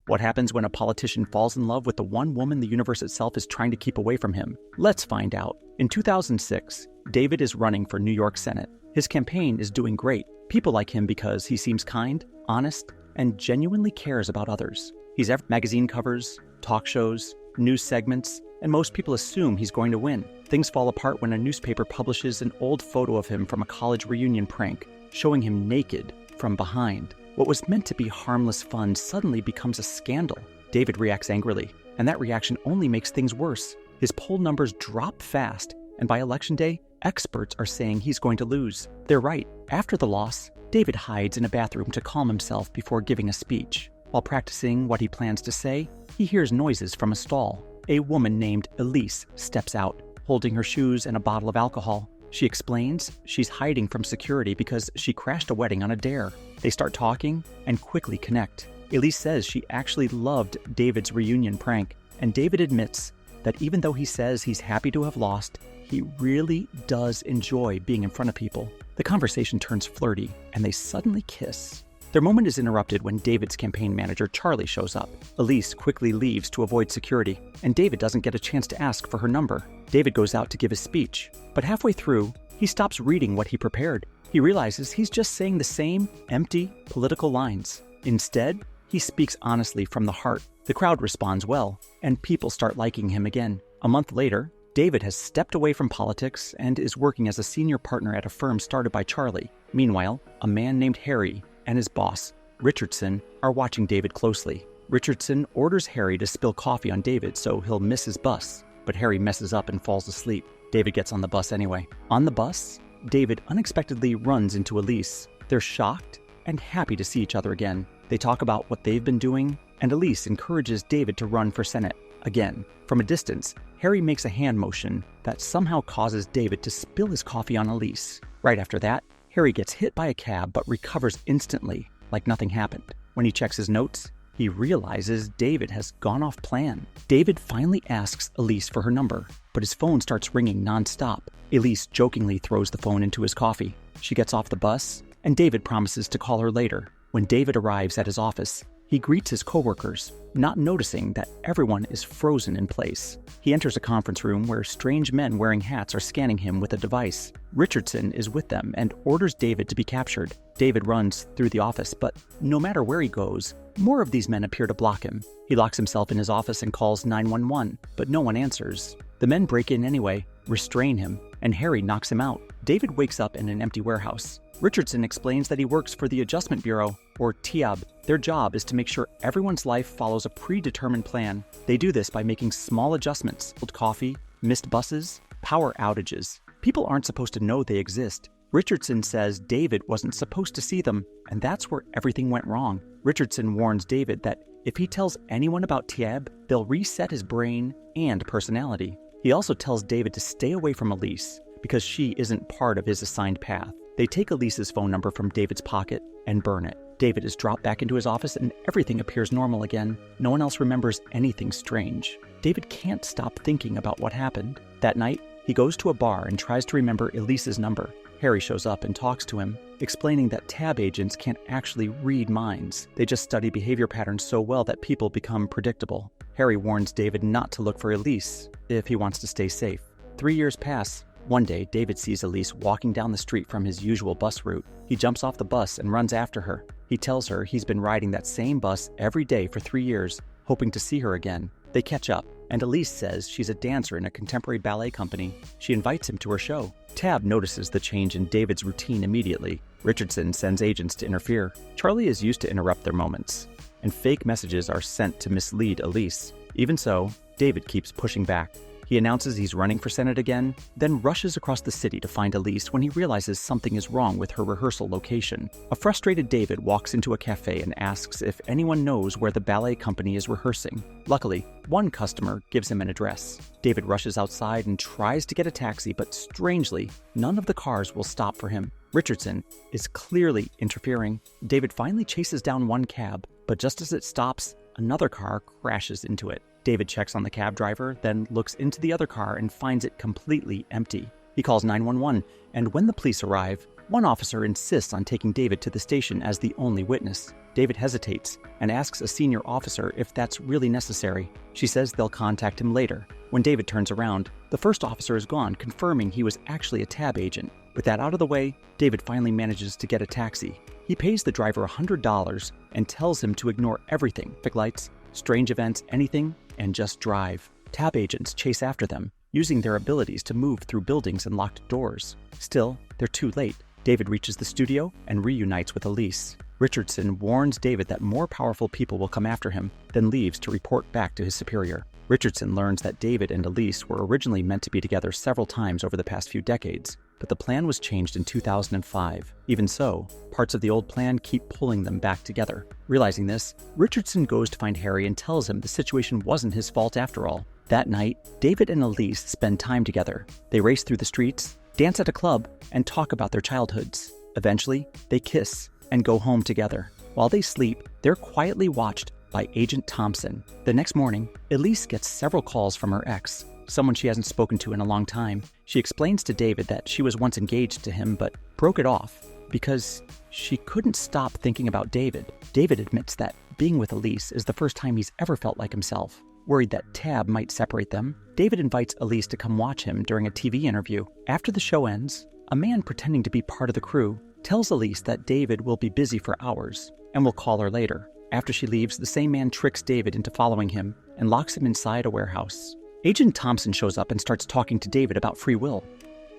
What happens when a politician falls in love with the one woman the universe itself is trying to keep away from him? Let's find out. In 2006, David is running for New York Senate. His campaign is doing great. People like him because he seems kind, honest, and genuinely cares about others. He's every magazine covers, talk shows, news segments, and most people assume he's going to win. Things fall apart when a newspaper publishes an old photo of him from a college reunion prank, showing him naked from behind. What was meant to be harmless fun suddenly becomes a scandal. David reacts angrily, and that reaction only makes things worse. His poll numbers drop fast, and by election day, experts are saying he's going to lose. They're right. After the loss, David hides in a bathroom to calm himself before giving a speech. While practicing what he plans to say, he hears noises from a stall. A woman named Elise steps out, holding her shoes and a bottle of alcohol. She explains she's hiding from security because she crashed a wedding on a dare. They start talking and quickly connect. Elise says she actually loved David's reunion prank, and David admits that even though he says he's happy to have lost, he really does enjoy being in front of people. The conversation turns flirty, and they suddenly kiss. Their moment is interrupted when David's campaign manager, Charlie, shows up. Elise quickly leaves to avoid security, and David doesn't get a chance to ask for her number. David goes out to give his speech, but halfway through, he stops reading what he prepared. He realizes he's just saying the same empty political lines. Instead, he speaks honestly from the heart. The crowd responds well, and people start liking him again. A month later, David has stepped away from politics and is working as a senior partner at a firm started by Charlie. Meanwhile, a man named Harry and his boss, Richardson, are watching David closely. Richardson orders Harry to spill coffee on David so he'll miss his bus, but Harry messes up and falls asleep. David gets on the bus anyway. On the bus, David unexpectedly runs into Elise. They're shocked and happy to see each other again. They talk about what they've been doing, and Elise encourages David to run for Senate. Again, from a distance, Harry makes a hand motion that somehow causes David to spill his coffee on Elise. Right after that, Harry gets hit by a cab but recovers instantly, like nothing happened. When he checks his notes, he realizes David has gone off plan. David finally asks Elise for her number, but his phone starts ringing nonstop. Elise jokingly throws the phone into his coffee. She gets off the bus, and David promises to call her later. When David arrives at his office, he greets his coworkers, not noticing that everyone is frozen in place. He enters a conference room where strange men wearing hats are scanning him with a device. Richardson is with them and orders David to be captured. David runs through the office, but no matter where he goes, more of these men appear to block him. He locks himself in his office and calls 911, but no one answers. The men break in anyway, restrain him, and Harry knocks him out. David wakes up in an empty warehouse. Richardson explains that he works for the Adjustment Bureau, or TIAB. Their job is to make sure everyone's life follows a predetermined plan. They do this by making small adjustments: cold coffee, missed buses, power outages. People aren't supposed to know they exist. Richardson says David wasn't supposed to see them, and that's where everything went wrong. Richardson warns David that if he tells anyone about TIAB, they'll reset his brain and personality. He also tells David to stay away from Elise, because she isn't part of his assigned path. They take Elise's phone number from David's pocket and burn it. David is dropped back into his office and everything appears normal again. No one else remembers anything strange. David can't stop thinking about what happened. That night, he goes to a bar and tries to remember Elise's number. Harry shows up and talks to him, explaining that TAB agents can't actually read minds. They just study behavior patterns so well that people become predictable. Harry warns David not to look for Elise if he wants to stay safe. 3 years pass. One day, David sees Elise walking down the street from his usual bus route. He jumps off the bus and runs after her. He tells her he's been riding that same bus every day for 3 years, hoping to see her again. They catch up, and Elise says she's a dancer in a contemporary ballet company. She invites him to her show. Tab notices the change in David's routine immediately. Richardson sends agents to interfere. Charlie is used to interrupt their moments, and fake messages are sent to mislead Elise. Even so, David keeps pushing back. He announces he's running for Senate again, then rushes across the city to find Elise when he realizes something is wrong with her rehearsal location. A frustrated David walks into a cafe and asks if anyone knows where the ballet company is rehearsing. Luckily, one customer gives him an address. David rushes outside and tries to get a taxi, but strangely, none of the cars will stop for him. Richardson is clearly interfering. David finally chases down one cab, but just as it stops, another car crashes into it. David checks on the cab driver, then looks into the other car and finds it completely empty. He calls 911, and when the police arrive, One officer insists on taking David to the station as the only witness. David hesitates and asks a senior officer if that's really necessary. She says they'll contact him later. When David turns around, the first officer is gone, confirming he was actually a tab agent. With that out of the way, David finally manages to get a taxi. He pays the driver $100 and tells him to ignore everything, traffic lights, strange events, anything, and just drive. Tab agents chase after them, using their abilities to move through buildings and locked doors. Still, they're too late. David reaches the studio and reunites with Elise. Richardson warns David that more powerful people will come after him, then leaves to report back to his superior. Richardson learns that David and Elise were originally meant to be together several times over the past few decades, but the plan was changed in 2005. Even so, parts of the old plan keep pulling them back together. Realizing this, Richardson goes to find Harry and tells him the situation wasn't his fault after all. That night, David and Elise spend time together. They race through the streets, dance at a club, and talk about their childhoods. Eventually, they kiss and go home together. While they sleep, they're quietly watched by Agent Thompson. The next morning, Elise gets several calls from her ex, someone she hasn't spoken to in a long time. She explains to David that she was once engaged to him but broke it off because she couldn't stop thinking about David. David admits that being with Elise is the first time he's ever felt like himself. Worried that tab might separate them, David invites Elise to come watch him during a TV interview. After the show ends, a man pretending to be part of the crew tells Elise that David will be busy for hours and will call her later. After she leaves, the same man tricks David into following him and locks him inside a warehouse. Agent Thompson shows up and starts talking to David about free will.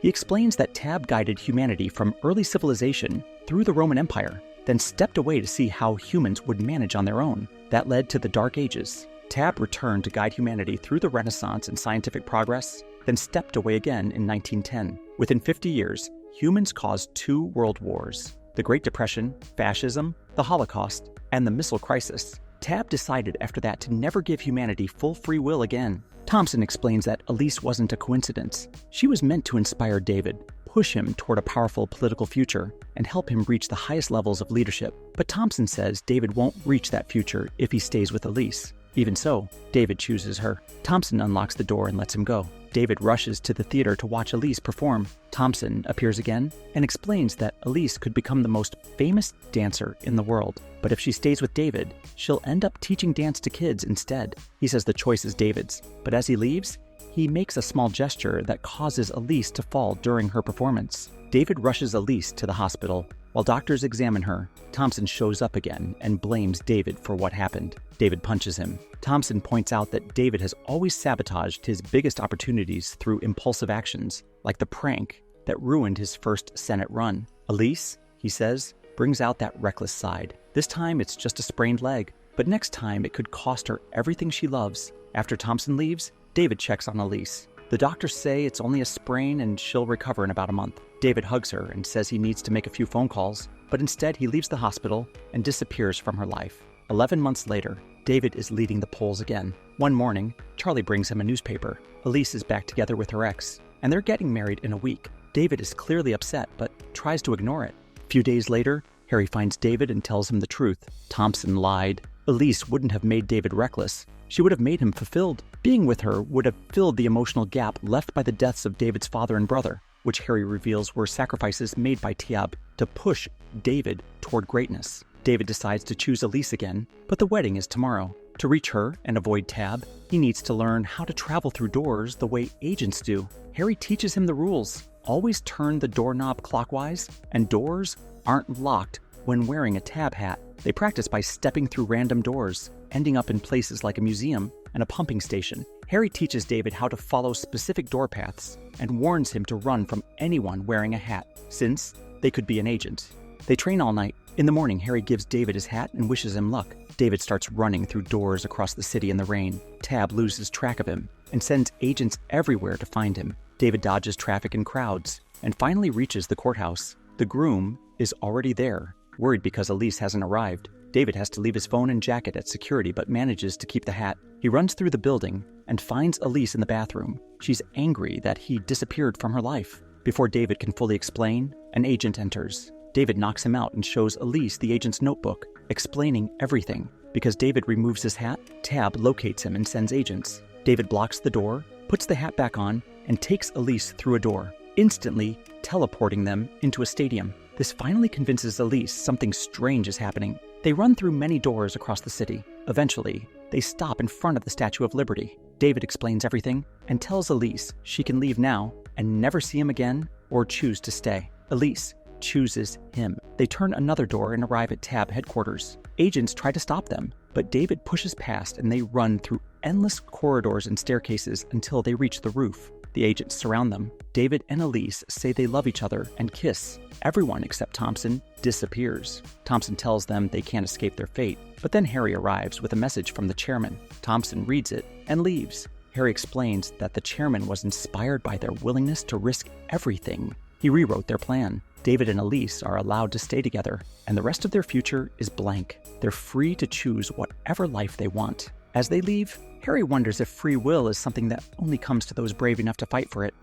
He explains that Tab guided humanity from early civilization through the Roman Empire, then stepped away to see how humans would manage on their own. That led to the Dark Ages. Tab returned to guide humanity through the Renaissance and scientific progress, then stepped away again in 1910. Within 50 years, humans caused 2 world wars: the Great Depression, fascism, the Holocaust, and the missile crisis. Tab decided after that to never give humanity full free will again. Thompson explains that Elise wasn't a coincidence. She was meant to inspire David, push him toward a powerful political future, and help him reach the highest levels of leadership. But Thompson says David won't reach that future if he stays with Elise. Even so, David chooses her. Thompson unlocks the door and lets him go. David rushes to the theater to watch Elise perform. Thompson appears again and explains that Elise could become the most famous dancer in the world. But if she stays with David, she'll end up teaching dance to kids instead. He says the choice is David's, but as he leaves, he makes a small gesture that causes Elise to fall during her performance. David rushes Elise to the hospital. While doctors examine her, Thompson shows up again and blames David for what happened. David punches him. Thompson points out that David has always sabotaged his biggest opportunities through impulsive actions, like the prank that ruined his first Senate run. Elise, he says, brings out that reckless side. This time it's just a sprained leg, but next time it could cost her everything she loves. After Thompson leaves, David checks on Elise. The doctors say it's only a sprain and she'll recover in about a month. David hugs her and says he needs to make a few phone calls, but instead he leaves the hospital and disappears from her life. 11 months later, David is leading the polls again. One morning, Charlie brings him a newspaper. Elise is back together with her ex, and they're getting married in a week. David is clearly upset, but tries to ignore it. A few days later, Harry finds David and tells him the truth. Thompson lied. Elise wouldn't have made David reckless. She would have made him fulfilled. Being with her would have filled the emotional gap left by the deaths of David's father and brother, which Harry reveals were sacrifices made by Tab to push David toward greatness. David decides to choose Elise again, but the wedding is tomorrow. To reach her and avoid Tab, he needs to learn how to travel through doors the way agents do. Harry teaches him the rules. Always turn the doorknob clockwise, and doors aren't locked when wearing a Tab hat. They practice by stepping through random doors, ending up in places like a museum and a pumping station. Harry teaches David how to follow specific door paths and warns him to run from anyone wearing a hat, since they could be an agent. They train all night. In the morning, Harry gives David his hat and wishes him luck. David starts running through doors across the city in the rain. Tab loses track of him and sends agents everywhere to find him. David dodges traffic and crowds and finally reaches the courthouse. The groom is already there, worried because Elise hasn't arrived. David has to leave his phone and jacket at security but manages to keep the hat. He runs through the building and finds Elise in the bathroom. She's angry that he disappeared from her life. Before David can fully explain, an agent enters. David knocks him out and shows Elise the agent's notebook, explaining everything. Because David removes his hat, Tab locates him and sends agents. David blocks the door, puts the hat back on, and takes Elise through a door. instantly teleporting them into a stadium. This finally convinces Elise something strange is happening. They run through many doors across the city. Eventually, they stop in front of the Statue of Liberty. David explains everything and tells Elise she can leave now and never see him again or choose to stay. Elise chooses him. They turn another door and arrive at TAB headquarters. Agents try to stop them, but David pushes past and they run through endless corridors and staircases until they reach the roof. The agents surround them. David and Elise say they love each other and kiss. Everyone except Thompson disappears. Thompson tells them they can't escape their fate, but then Harry arrives with a message from the chairman. Thompson reads it and leaves. Harry explains that the chairman was inspired by their willingness to risk everything. He rewrote their plan. David and Elise are allowed to stay together, and the rest of their future is blank. They're free to choose whatever life they want. As they leave, Harry wonders if free will is something that only comes to those brave enough to fight for it.